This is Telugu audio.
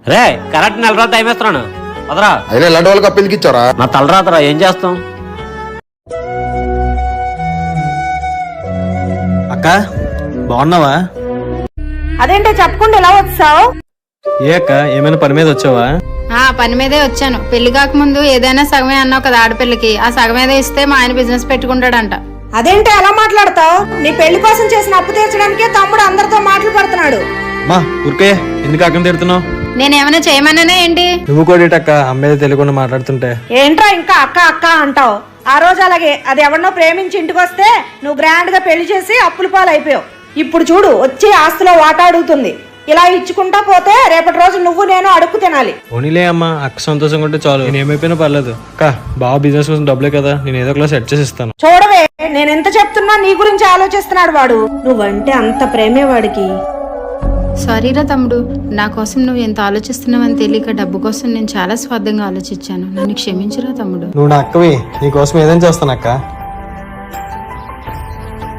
రే కరెక్ట్ నెల రోజు టైం వేస్తున్నాను వదరా. అయినా ఇలాంటి వాళ్ళకి అప్పీలకి ఇచ్చారా? నా తలరాతరా ఏం చేస్తాం. అక్క బాగున్నావా? అదేంటో చెప్పకుండా ఎలా వచ్చావు? ఏ అక్క ఏమైనా పని మీద వచ్చావా? పని మీదే వచ్చాను. పెళ్లి కాకముందు ఏదైనా సగమే అన్నావు కదా ఆడపిల్లకి, ఆ సగమేదో ఇస్తే మా ఆయన బిజినెస్ పెట్టుకుంటాడంట. అదేంటో ఎలా మాట్లాడతావు? నీ పెళ్లి కోసం చేసిన అప్పు తీర్చడానికే తమ్ముడు అందరితో మాటలు పడుతున్నాడు. మా ఊరికే ఎందుకు అక్కని తిడుతున్నావు? నేనేమైనా చేయమన్నానే ఏంటి? నువ్వు కూడా అమ్మేది తెలియకుండా మాట్లాడుతుంటే. ఏంట్రా ఇంకా అక్క అక్క అంటావు? ఆ రోజు అలాగే అది ఎవరినో ప్రేమించి ఇంటికి వస్తే నువ్వు గ్రాండ్ గా పెళ్లి చేసి అప్పుల పాలు అయిపోయావు. ఇప్పుడు చూడు వచ్చే ఆస్తిలో వాటా అడుగుతుంది. ఇలా ఇచ్చుకుంటా పోతే రేపటి రోజు నువ్వు నేను అడుక్కు తినాలి. పోనీలే అమ్మా, అక్క సంతోషంగా ఉంటే చాలు. నేను ఏమైపోయినా పర్లేదు అక్క. బాగా బిజినెస్ కోసం డబ్బులే కదా, నేను ఏదో ఒకలా సెట్ చేసి ఇస్తాను. చూడవే నేను ఎంత చెప్తున్నా నీ గురించి ఆలోచిస్తున్నాడు వాడు. నువ్వంటే అంత ప్రేమే వాడికి. సారీరా తమ్ముడు, నా కోసం నువ్వు ఎంత ఆలోచిస్తున్నావని తెలియక డబ్బు కోసం నేను చాలా స్వార్థంగా ఆలోచించాను. నన్ను క్షమించురా తమ్ముడు. నువ్వు నా అక్కవి, నీ కోసం ఏదైనా చేస్తాను అక్క.